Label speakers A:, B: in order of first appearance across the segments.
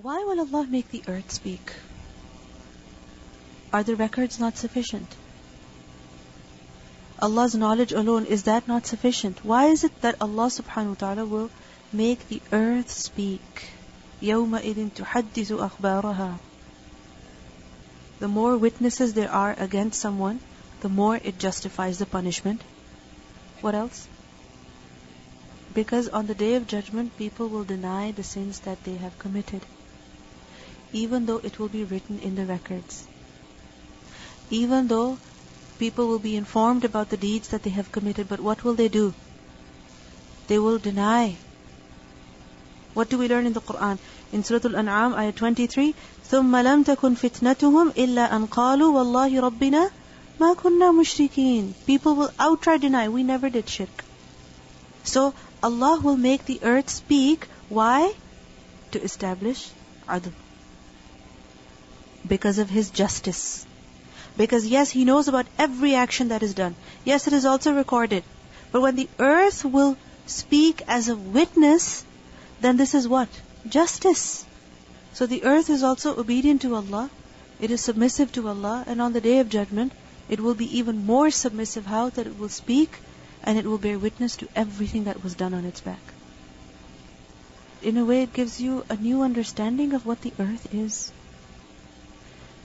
A: Why will Allah make the earth speak? Are the records not sufficient? Allah's knowledge alone, is that not sufficient? Why is it that Allah subhanahu wa ta'ala will make the earth speak? يَوْمَئِذٍ تُحَدِّثُ أَخْبَارَهَا. The more witnesses there are against someone, the more it justifies the punishment. What else? Because on the Day of Judgment, people will deny the sins that they have committed, even though it will be written in the records. Even though people will be informed about the deeds that they have committed, but what will they do? They will deny. What do we learn in the Quran? In Surah Al-An'am, ayah 23, ثُمَّ لَمْ تَكُنْ فِتْنَتُهُمْ إِلَّا أَنْ قَالُوا وَاللَّهِ رَبِّنَا مَا كُنَّا مُشْرِكِينَ. People will outright deny, we never did shirk. So Allah will make the earth speak. Why? To establish adl. Because of His justice. Because yes, He knows about every action that is done. Yes, it is also recorded. But when the earth will speak as a witness, then this is what? Justice. So the earth is also obedient to Allah. It is submissive to Allah. And on the Day of Judgment, it will be even more submissive. How? That it will speak and it will bear witness to everything that was done on its back. In a way, it gives you a new understanding of what the earth is.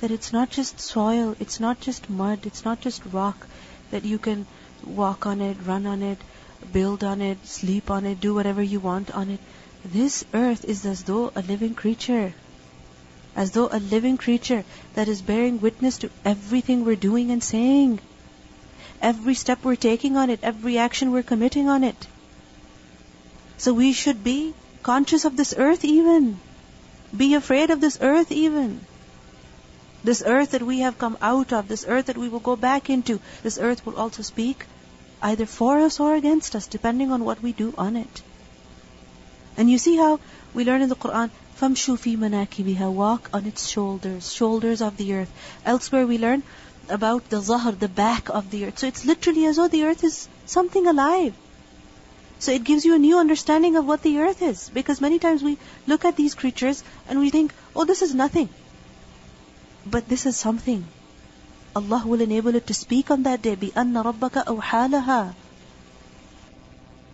A: That it's not just soil, it's not just mud, it's not just rock, that you can walk on it, run on it, build on it, sleep on it, do whatever you want on it. This earth is as though a living creature. As though a living creature that is bearing witness to everything we're doing and saying. Every step we're taking on it, every action we're committing on it. So we should be conscious of this earth even. Be afraid of this earth even. This earth that we have come out of, this earth that we will go back into, this earth will also speak either for us or against us, depending on what we do on it. And you see how we learn in the Quran, فَامْشُوا فِي مَنَاكِبِهَا, walk on its shoulders of the earth. Elsewhere we learn about the zahr, the back of the earth. So it's literally as though the earth is something alive. So it gives you a new understanding of what the earth is. Because many times we look at these creatures and we think, oh, this is nothing. But this is something. Allah will enable it to speak on that day. بِأَنَّ رَبَّكَ أَوْحَى لَهَا.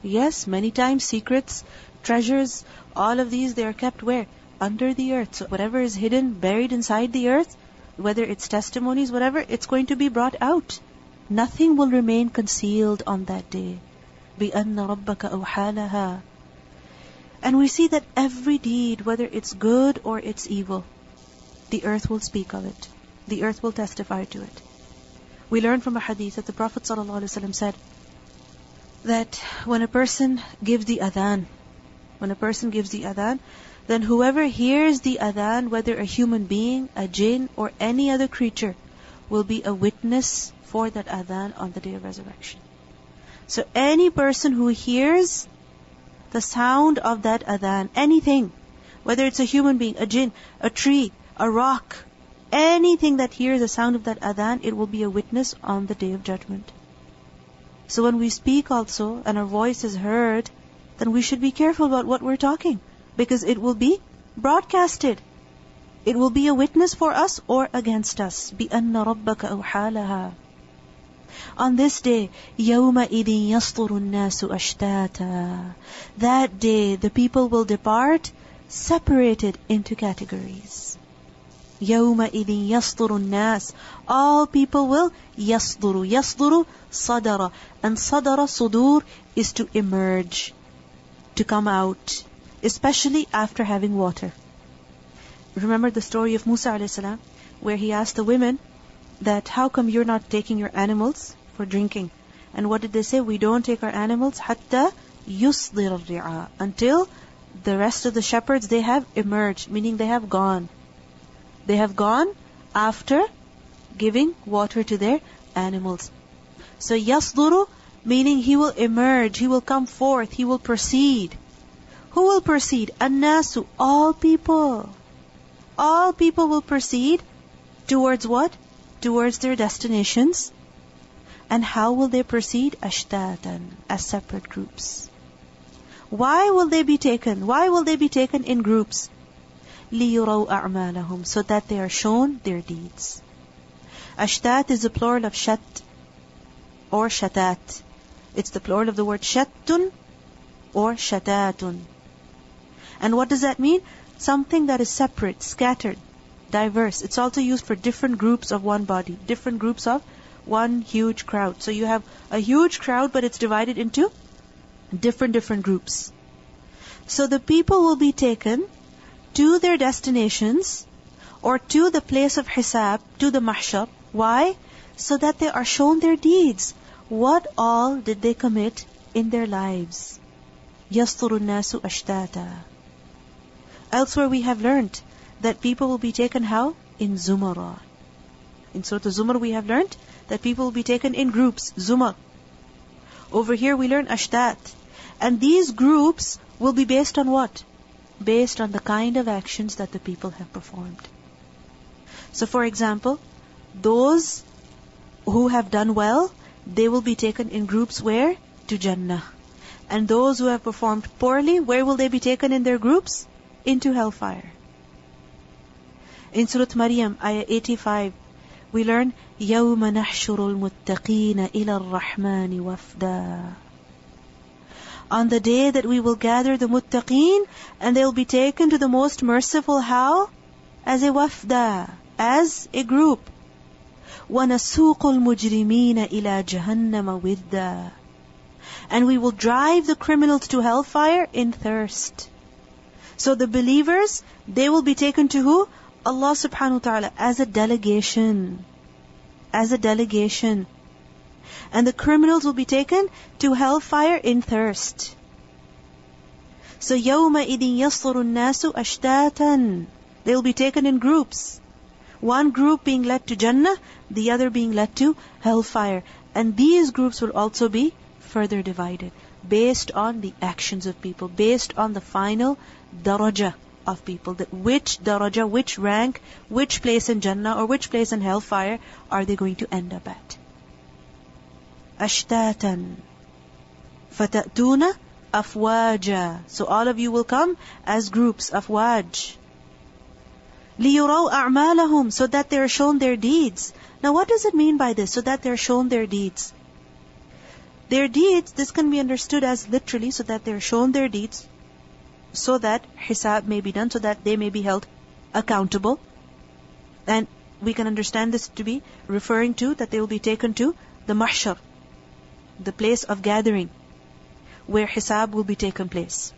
A: Yes, many times secrets, treasures, all of these, they are kept where? Under the earth. So whatever is hidden, buried inside the earth, whether it's testimonies, whatever, it's going to be brought out. Nothing will remain concealed on that day. بِأَنَّ رَبَّكَ أَوْحَى لَهَا. And we see that every deed, whether it's good or it's evil, the earth will speak of it. The earth will testify to it. We learn from a hadith that the Prophet ﷺ said that when a person gives the adhan, then whoever hears the adhan, whether a human being, a jinn, or any other creature, will be a witness for that adhan on the Day of Resurrection. So any person who hears the sound of that adhan, anything, whether it's a human being, a jinn, a tree, a rock, anything that hears the sound of that adhan, it will be a witness on the Day of Judgment. So when we speak also, and our voice is heard, then we should be careful about what we're talking, because it will be broadcasted. It will be a witness for us or against us. بِأَنَّ رَبَّكَ أَوْحَى لَهَا. On this day, يَوْمَئِذٍ يَصْطُرُ النَّاسُ أَشْتَاتًا. That day, the people will depart separated into categories. يَوْمَئِذٍ يَصْطُرُ النَّاسُ. All people will يَصْطُرُ. يَصْطُرُ صَدَرَ. And صَدَرَ, sudur, is to emerge, to come out, especially after having water. Remember the story of Musa a.s., where he asked the women that, how come you're not taking your animals for drinking? And what did they say? We don't take our animals حَتَّى يُصْدِرَ الرِّعَى, until the rest of the shepherds, they have emerged, meaning they have gone. They have gone after giving water to their animals. So yasduru, meaning he will emerge, he will come forth, he will proceed. Who will proceed? An-nasu, all people. All people will proceed towards what? Towards their destinations. And how will they proceed? Ashtatan, as separate groups. Why will they be taken? Why will they be taken in groups? لِيُرَوْا أَعْمَالَهُمْ, so that they are shown their deeds. Ashtat is the plural of shat or shatat. It's the plural of the word shattun or shatatun. And what does that mean? Something that is separate, scattered, diverse. It's also used for different groups of one body, different groups of one huge crowd. So you have a huge crowd, but it's divided into different groups. So the people will be taken to their destinations or to the place of hisab, to the mahshar. Why? So that they are shown their deeds. What all did they commit in their lives? يَصْطُرُ النَّاسُ أَشْتَاتًا. Elsewhere we have learnt that people will be taken how? In zumara. In Surah Az-Zumar we have learnt that people will be taken in groups, zumar. Over here we learn ashtat. And these groups will be based on what? Based on the kind of actions that the people have performed. So for example, those who have done well, they will be taken in groups where? To Jannah. And those who have performed poorly, where will they be taken in their groups? Into hellfire. In Surah Maryam, ayah 85, we learn, يَوْمَ نَحْشُرُ الْمُتَّقِينَ إِلَى الرَّحْمَنِ وَفْدًا. On the day that we will gather the muttaqeen, and they will be taken to the most merciful, how? As a wafda, as a group. وَنَسُوقُ الْمُجْرِمِينَ إِلَى جَهَنَّمَ وِدًّا. And we will drive the criminals to hellfire in thirst. So the believers, they will be taken to who? Allah subhanahu wa ta'ala, as a delegation. As a delegation. And the criminals will be taken to hellfire in thirst. So يَوْمَئِذٍ يَصْطُرُ النَّاسُ أَشْتَاتًا. They will be taken in groups. One group being led to Jannah, the other being led to hellfire. And these groups will also be further divided, based on the actions of people, based on the final daraja of people, that which daraja, which rank, which place in Jannah or which place in hellfire are they going to end up at. Ashtatan fatatuna afwaja. So all of you will come as groups, afwaj. لِيُرَوْا أَعْمَالَهُمْ, so that they are shown their deeds. Now what does it mean by this? So that they are shown their deeds. Their deeds, this can be understood as literally, so that they are shown their deeds, so that hisab may be done, so that they may be held accountable. And we can understand this to be referring to that they will be taken to the mahshar, the place of gathering, where hisab will be taken place.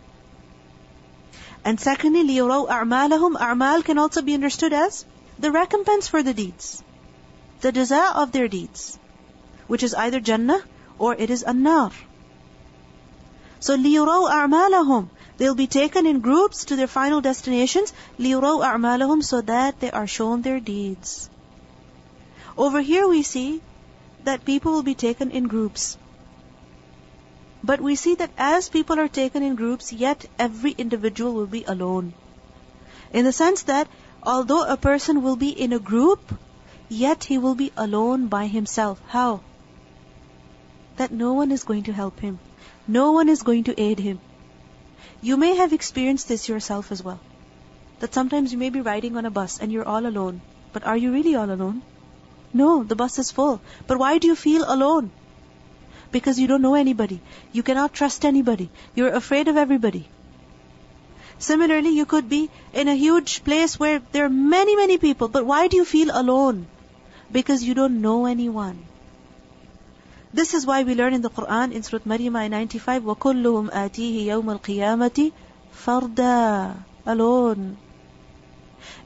A: And secondly, لِيُرَوْا أَعْمَالَهُمْ. A'mal can also be understood as the recompense for the deeds, the jaza of their deeds, which is either Jannah or it is an-nar. So لِيُرَوْا أَعْمَالَهُمْ. They'll be taken in groups to their final destinations, لِيُرَوْا أَعْمَالَهُمْ, so that they are shown their deeds. Over here we see that people will be taken in groups. But we see that as people are taken in groups, yet every individual will be alone. In the sense that although a person will be in a group, yet he will be alone by himself. How? That no one is going to help him. No one is going to aid him. You may have experienced this yourself as well. That sometimes you may be riding on a bus and you're all alone. But are you really all alone? No, the bus is full. But why do you feel alone? Because you don't know anybody. You cannot trust anybody. You're afraid of everybody. Similarly, you could be in a huge place where there are many people. But why do you feel alone? Because you don't know anyone. This is why we learn in the Quran in Surah Maryam 95, وَكُلُّهُمْ آتِيهِ يَوْمَ الْقِيَامَةِ فَرْدًا. Alone.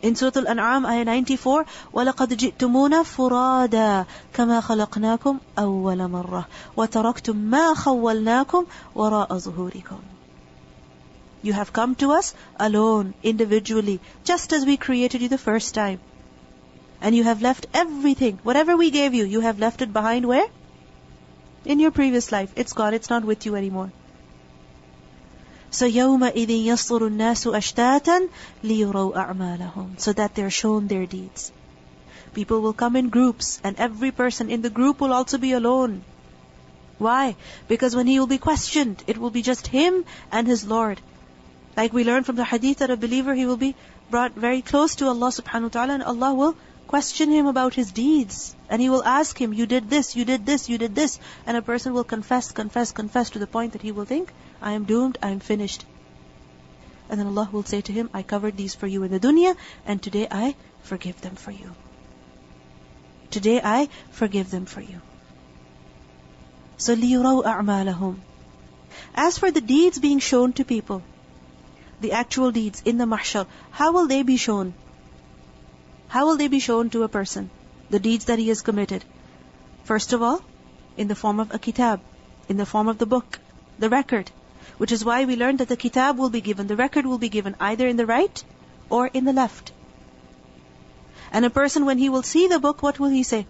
A: In Surah Al-An'am, ayah 94, وَلَقَدْ جِئْتُمُونَ فُرَادًا كَمَا خَلَقْنَاكُمْ أَوَّلَ مَرَّةٍ وَتَرَكْتُمْ مَا خَوَّلْنَاكُمْ وَرَاءَ ظُهُورِكُمْ. You have come to us alone, individually, just as we created you the first time. And you have left everything, whatever we gave you, you have left it behind where? In your previous life. It's gone, it's not with you anymore. So يَوْمَئِذٍ يَصْطُرُ النَّاسُ أَشْتَاتًا لِيُرَوْا أَعْمَالَهُمْ, so that they're shown their deeds. People will come in groups, and every person in the group will also be alone. Why? Because when he will be questioned, it will be just him and his Lord. Like we learn from the hadith that a believer, he will be brought very close to Allah subhanahu wa ta'ala, and Allah will question him about his deeds. And He will ask him, you did this, you did this, you did this. And a person will confess to the point that he will think, I am doomed, I am finished. And then Allah will say to him, I covered these for you in the dunya, and today I forgive them for you. Today I forgive them for you. So لِيُرَوْا أَعْمَالَهُمْ. As for the deeds being shown to people, the actual deeds in the mahshar, how will they be shown? How will they be shown to a person? The deeds that he has committed. First of all, in the form of a kitab, in the form of the book, the record. Which is why we learned that the kitab will be given, the record will be given either in the right or in the left. And a person, when he will see the book, what will he say?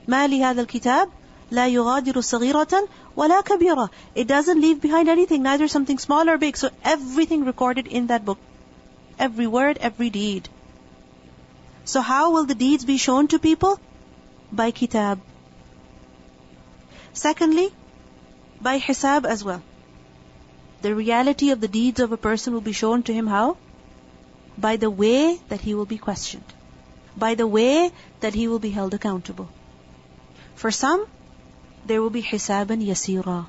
A: مَا لِهَذَا الْكِتَابِ لَا يُغَادِرُ صَغِيرَةً وَلَا كَبِيرًا. It doesn't leave behind anything, neither something small or big. So everything recorded in that book. Every word, every deed. So how will the deeds be shown to people? By kitab. Secondly, by hisab as well. The reality of the deeds of a person will be shown to him how? By the way that he will be questioned. By the way that he will be held accountable. For some, there will be hisaban yasira.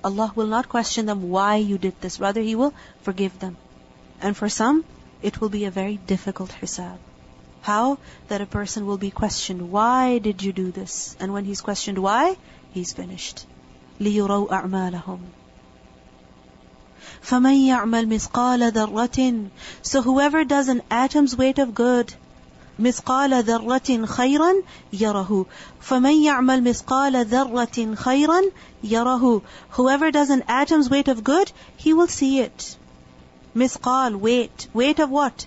A: Allah will not question them why you did this. Rather, He will forgive them. And for some, it will be a very difficult hisab. How? That a person will be questioned, why did you do this? And when he's questioned why, he's finished. لِيُرَوْا أَعْمَالَهُمْ. فَمَنْ يَعْمَلْ مِثْقَالَ ذَرَّةٍ. So whoever does an atom's weight of good, مِثْقَالَ ذَرَّةٍ خَيْرًا يَرَهُ. فَمَنْ يَعْمَلْ مِثْقَالَ ذَرَّةٍ خَيْرًا يَرَهُ. Whoever does an atom's weight of good, he will see it. Mithqal, weight. Weight of what?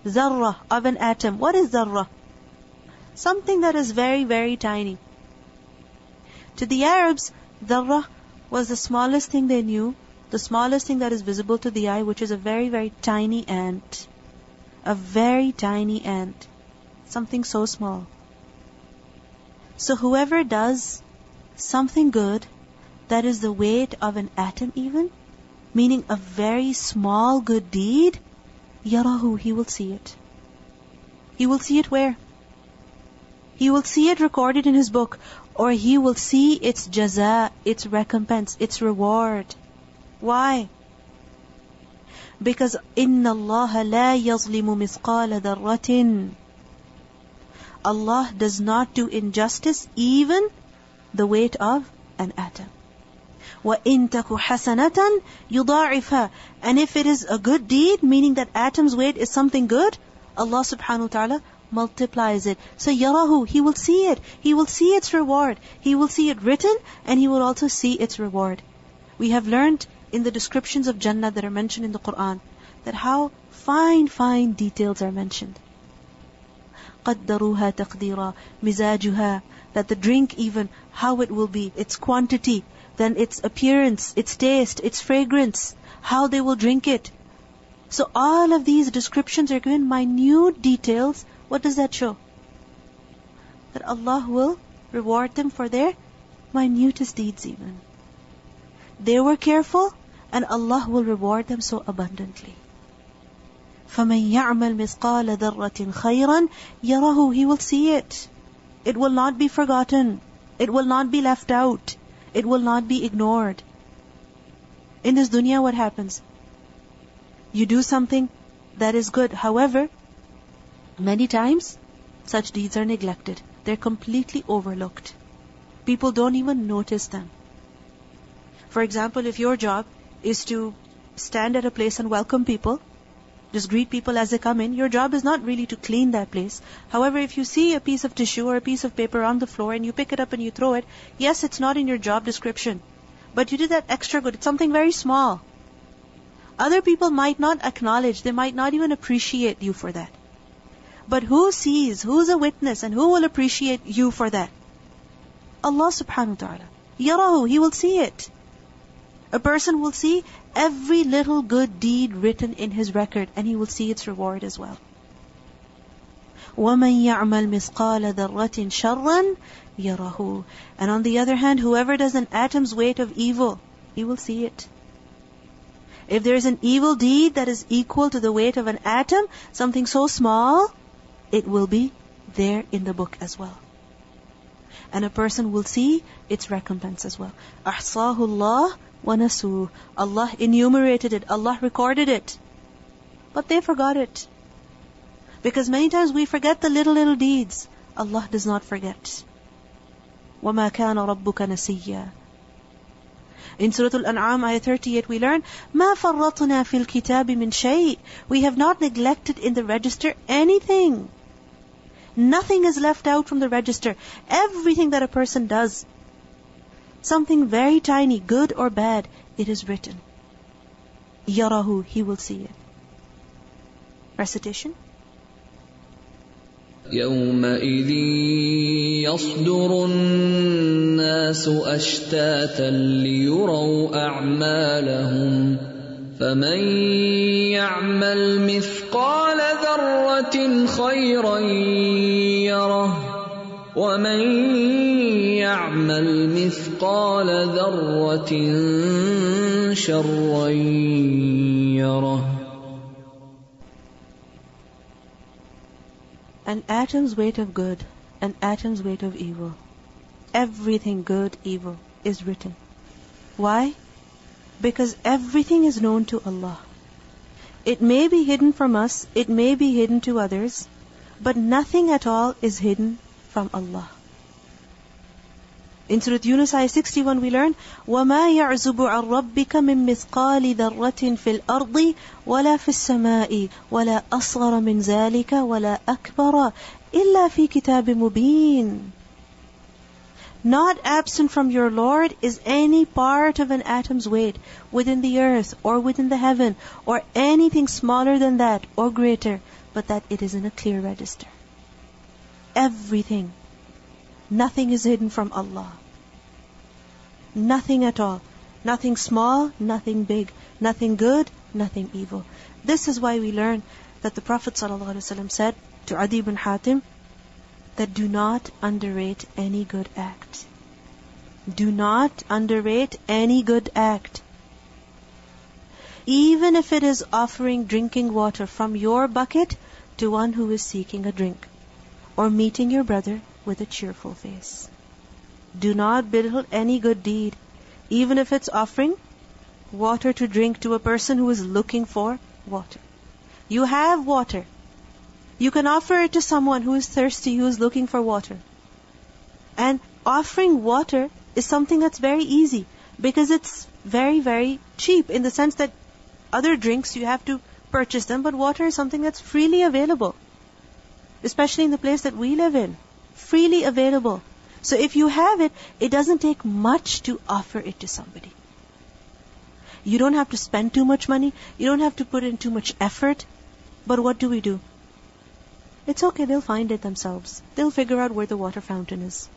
A: Zarra, of an atom. What is zarra? Something that is very, very tiny. To the Arabs, zarra was the smallest thing they knew, the smallest thing that is visible to the eye, which is a very, very tiny ant. A very tiny ant. Something so small. So whoever does something good that is the weight of an atom even, meaning a very small good deed, yarahu, he will see it. He will see it where? He will see it recorded in his book, or he will see its jaza, its recompense, its reward. Why? Because إِنَّ اللَّهَ لَا يَظْلِمُ مِثْقَالَ ذَرَّةٍ. Allah does not do injustice even the weight of an atom. وَإِن تَكُ حَسَنَةً يُضَاعِفْهَا. And if it is a good deed, meaning that atom's weight is something good, Allah subhanahu wa ta'ala multiplies it. So yarahu, he will see it. He will see its reward. He will see it written, and he will also see its reward. We have learned in the descriptions of Jannah that are mentioned in the Quran, that how fine details are mentioned. قَدَّرُوهَا تَقْدِيرًا. مِزَاجُهَا. That the drink even, how it will be, its quantity, then its appearance, its taste, its fragrance, how they will drink it. So all of these descriptions are given minute details. What does that show? That Allah will reward them for their minutest deeds even. They were careful, and Allah will reward them so abundantly. فَمَنْ يَعْمَلْ مِثْقَالَ ذَرَّةٍ خَيْرًا يَرَهُ. He will see it. It will not be forgotten. It will not be left out. It will not be ignored. In this dunya, what happens? You do something that is good. However, many times, such deeds are neglected. They're completely overlooked. People don't even notice them. For example, if your job is to stand at a place and welcome people, just greet people as they come in, your job is not really to clean that place. However, if you see a piece of tissue or a piece of paper on the floor and you pick it up and you throw it, yes, it's not in your job description, but you did that extra good. It's something very small. Other people might not acknowledge, they might not even appreciate you for that. But who sees, who's a witness, and who will appreciate you for that? Allah subhanahu wa ta'ala. Yarahu, He will see it. A person will see every little good deed written in his record, and he will see its reward as well. وَمَنْ يَعْمَلْ مِثْقَالَ ذَرَّةٍ شَرًّا يَرَهُ. And on the other hand, whoever does an atom's weight of evil, he will see it. If there is an evil deed that is equal to the weight of an atom, something so small, it will be there in the book as well. And a person will see its recompense as well. أَحْصَاهُ اللَّهُ وَنَسُوهُ. Allah enumerated it, Allah recorded it. But they forgot it. Because many times we forget the little deeds. Allah does not forget. وَمَا كَانَ رَبُّكَ نَسِيًّا. In Surah Al-An'am, ayah 38, we learn, مَا فَرَّطْنَا فِي الْكِتَابِ مِنْ شَيْءٍ. We have not neglected in the register anything. Nothing is left out from the register. Everything that a person does, something very tiny, good or bad, it is written. يَرَهُ, he will see it. Recitation.
B: يومئذ يصدر الناس أشتاتا ليروا أعمالهم فمن يعمل مثقال ذرة خيرا يره ومن يعمل مثقال ذرة شرا يره.
A: An atom's weight of good, an atom's weight of evil. Everything good, evil is written. Why? Because everything is known to Allah. It may be hidden from us, it may be hidden to others, but nothing at all is hidden from Allah. In Surah Yunus, ayah 61, we learn, وَمَا يَعْزُبُ عَنْ رَبِّكَ مِن مِثْقَالِ ذَرَّةٍ فِي الْأَرْضِ وَلَا فِي السَّمَاءِ وَلَا أَصْغَرَ مِنْ ذَلِكَ وَلَا أَكْبَرَ إِلَّا فِي كِتَابٍ مُبِينٍ. Not absent from your Lord is any part of an atom's weight within the earth or within the heaven or anything smaller than that or greater, but that it is in a clear register. Everything. Nothing is hidden from Allah. Nothing at all. Nothing small, nothing big, nothing good, nothing evil. This is why we learn that the Prophet ﷺ said to Adi ibn Hatim that do not underrate any good act. Do not underrate any good act. Even if it is offering drinking water from your bucket to one who is seeking a drink, or meeting your brother with a cheerful face. Do not belittle any good deed, even if it's offering water to drink to a person who is looking for water. You have water. You can offer it to someone who is thirsty, who is looking for water. And offering water is something that's very easy, because it's very, very cheap, in the sense that other drinks you have to purchase them, but water is something that's freely available. Especially in the place that we live in. Freely available. So if you have it, it doesn't take much to offer it to somebody. You don't have to spend too much money. You don't have to put in too much effort. But what do? It's okay, they'll find it themselves. They'll figure out where the water fountain is.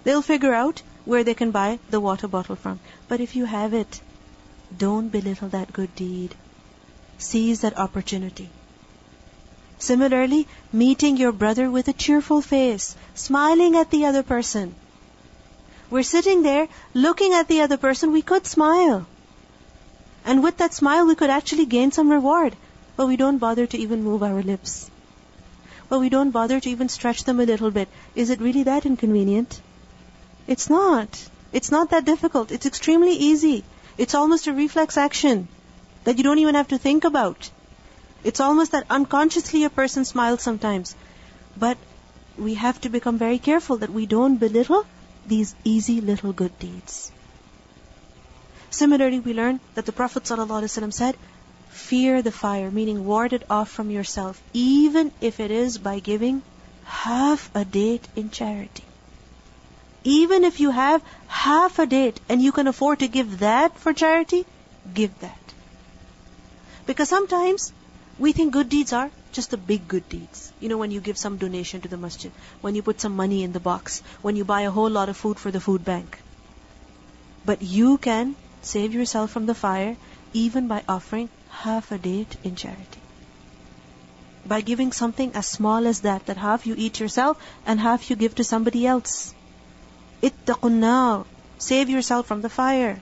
A: They'll figure out where they can buy the water bottle from. But if you have it, don't belittle that good deed. Seize that opportunity. Similarly, meeting your brother with a cheerful face, smiling at the other person. We're sitting there, looking at the other person, we could smile. And with that smile, we could actually gain some reward. But we don't bother to even move our lips. But we don't bother to even stretch them a little bit. Is it really that inconvenient? It's not. It's not that difficult. It's extremely easy. It's almost a reflex action that you don't even have to think about. It's almost that unconsciously a person smiles sometimes. But we have to become very careful that we don't belittle these easy little good deeds. Similarly, we learn that the Prophet ﷺ said, fear the fire, meaning ward it off from yourself, even if it is by giving half a date in charity. Even if you have half a date and you can afford to give that for charity, give that. Because sometimes we think good deeds are just the big good deeds. You know, when you give some donation to the masjid, when you put some money in the box, when you buy a whole lot of food for the food bank. But you can save yourself from the fire even by offering half a date in charity. By giving something as small as that half you eat yourself and half you give to somebody else. Ittaqun nar. Save yourself from the fire.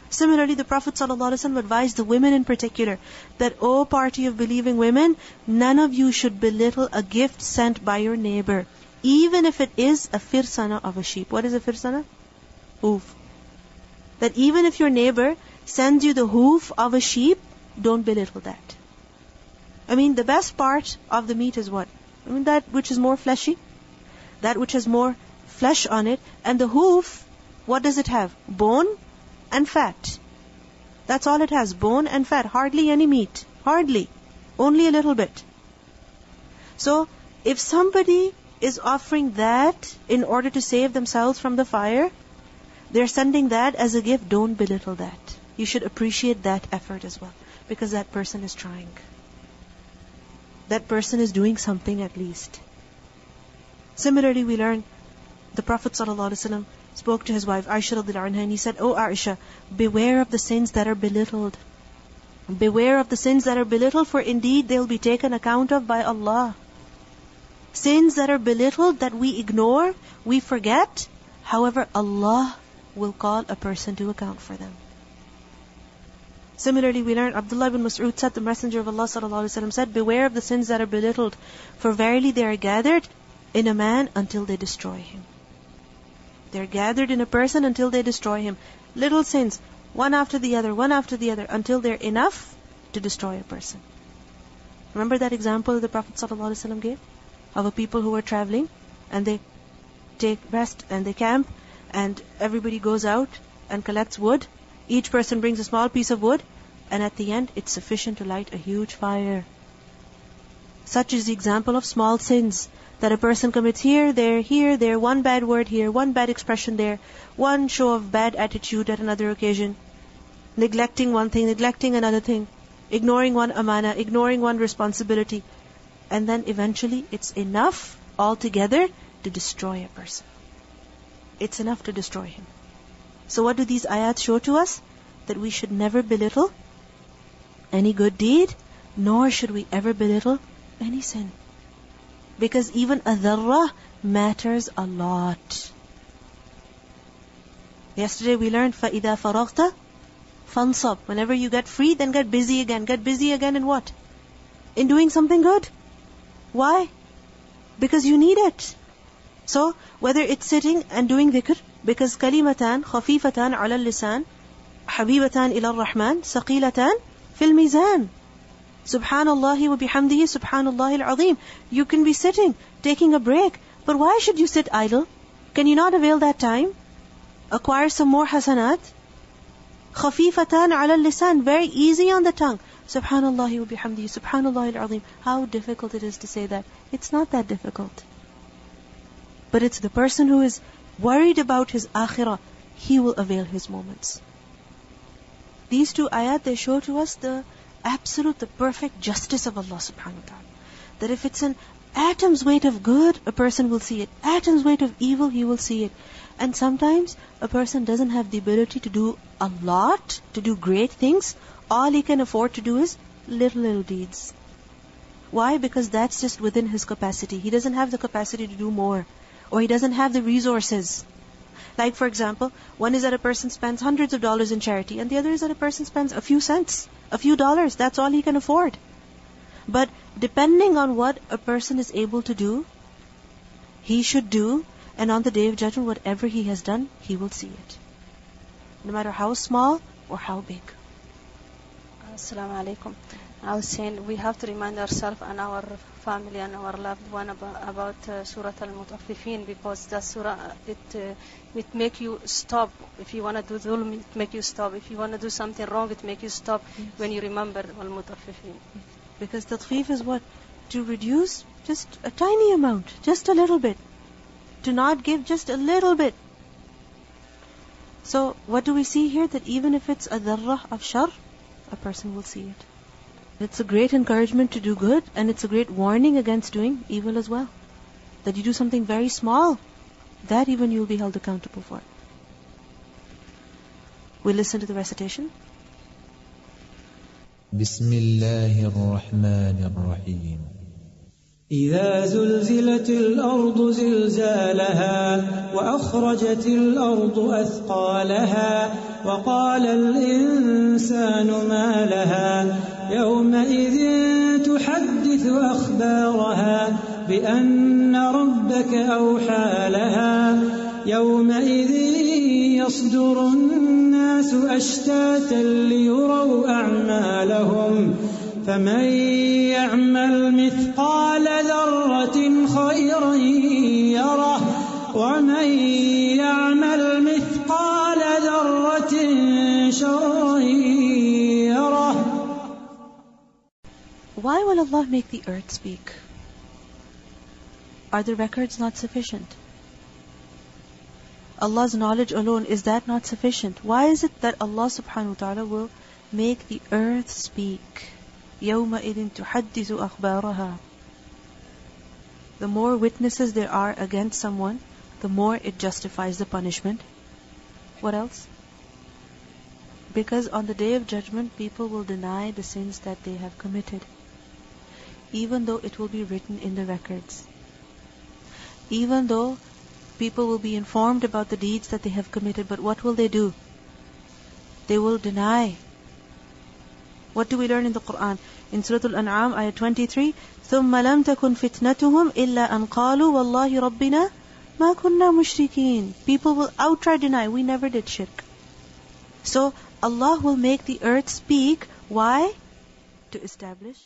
A: Similarly, the Prophet ﷺ advised the women in particular that, O party of believing women, none of you should belittle a gift sent by your neighbor, even if it is a firsana of a sheep. What is a firsana? Hoof. That even if your neighbor sends you the hoof of a sheep, don't belittle that. I mean, the best part of the meat is what? I mean, that which is more fleshy, that which has more flesh on it, and the hoof, what does it have? Bone and fat. That's all it has, bone and fat, hardly any meat, hardly, only a little bit. So, if somebody is offering that in order to save themselves from the fire, they're sending that as a gift, don't belittle that. You should appreciate that effort as well, because that person is trying. That person is doing something at least. Similarly, we learn the Prophet ﷺ spoke to his wife Aisha radhiyallahu anha, and he said, "O Aisha, beware of the sins that are belittled. Beware of the sins that are belittled, for indeed they'll be taken account of by Allah." Sins that are belittled, that we ignore, we forget, however, Allah will call a person to account for them. Similarly, we learn Abdullah ibn Mas'ud said, the Messenger of Allah ﷺ said, "Beware of the sins that are belittled, for verily they are gathered in a man until they destroy him." They're gathered in a person until they destroy him. Little sins, one after the other, until they're enough to destroy a person. Remember that example the Prophet ﷺ gave? Of a people who were traveling, and they take rest, and they camp, and everybody goes out and collects wood. Each person brings a small piece of wood, and at the end, it's sufficient to light a huge fire. Such is the example of small sins that a person commits here, there, one bad word here, one bad expression there, one show of bad attitude at another occasion, neglecting one thing, neglecting another thing, ignoring one amana, ignoring one responsibility, and then eventually it's enough altogether to destroy a person. It's enough to destroy him. So what do these ayats show to us? That we should never belittle any good deed, nor should we ever belittle any sin. Because even a dharra matters a lot. Yesterday we learned, فَإِذَا فَرَغْتَ فَانْصَبْ. Whenever you get free, then get busy again. Get busy again in what? In doing something good. Why? Because you need it. So, whether it's sitting and doing dhikr, because kalimatan khafifatan ala lisan, habibatan ila rahman, saqilatan fil mizan. Subhanallah wa bihamdihi, subhanallah al-azim. You can be sitting, taking a break, but why should you sit idle? Can you not avail that time? Acquire some more hasanat? Khafifatan ala lisan, very easy on the tongue. Subhanallah wa bihamdihi, subhanallah al-azim. How difficult it is to say that. It's not that difficult. But it's the person who is worried about his akhirah, he will avail his moments. These two ayat, they show to us the absolute, the perfect justice of Allah subhanahu wa ta'ala. That if it's an atom's weight of good, a person will see it. Atom's weight of evil, he will see it. And sometimes a person doesn't have the ability to do a lot, to do great things. All he can afford to do is little deeds. Why? Because that's just within his capacity. He doesn't have the capacity to do more. Or he doesn't have the resources. Like for example, one is that a person spends hundreds of dollars in charity, and the other is that a person spends a few cents, a few dollars. That's all he can afford. But depending on what a person is able to do, he should do, and on the Day of Judgment, whatever he has done, he will see it. No matter how small or how big.
C: Assalamu alaikum. I was saying we have to remind ourselves and our family and our loved one about Surah Al-Mutaffifin, because that surah, it make you stop. If you want to do dhulm, it make you stop. If you want to do something wrong, it make you stop. Yes. When you remember Al-Mutaffifin.
A: Because tatfif is what? To reduce just a tiny amount, just a little bit. To not give just a little bit. So what do we see here? That even if it's a dharrah of shar, a person will see it. It's a great encouragement to do good, and it's a great warning against doing evil as well. That you do something very small, that even you will be held accountable for. We listen to the recitation.
D: Bismillahir Rahmanir Rahim. إذا زلزلت الأرض زلزالها وأخرجت الأرض أثقالها وقال الإنسان ما لها يومئذ تحدث أخبارها بأن ربك أوحى لها يومئذ يصدر الناس أشتاتا ليروا أعمالهم فمن يعمل مثقال ذرة خيرا يره ومن يعمل مثقال ذرة شرا يره.
A: Why will Allah make the earth speak? Are the records not sufficient? Allah's knowledge alone, is that not sufficient? Why is it that Allah subhanahu wa ta'ala will make the earth speak? يَوْمَئِذٍ تُحَدِّثُ أَخْبَارَهَا. The more witnesses there are against someone, the more it justifies the punishment. What else? Because on the day of judgment, people will deny the sins that they have committed, even though it will be written in the records. Even though people will be informed about the deeds that they have committed, but what will they do? They will deny. What do we learn in the Quran? In Surah Al-An'am, ayah 23, ثُمَّ لَمْ تَكُنْ فِتْنَتُهُمْ إِلَّا أَنْ قَالُوا وَاللَّهِ رَبِّنَا مَا كُنَّا مُشْرِكِينَ. People will outright deny, we never did shirk. So Allah will make the earth speak. Why? To establish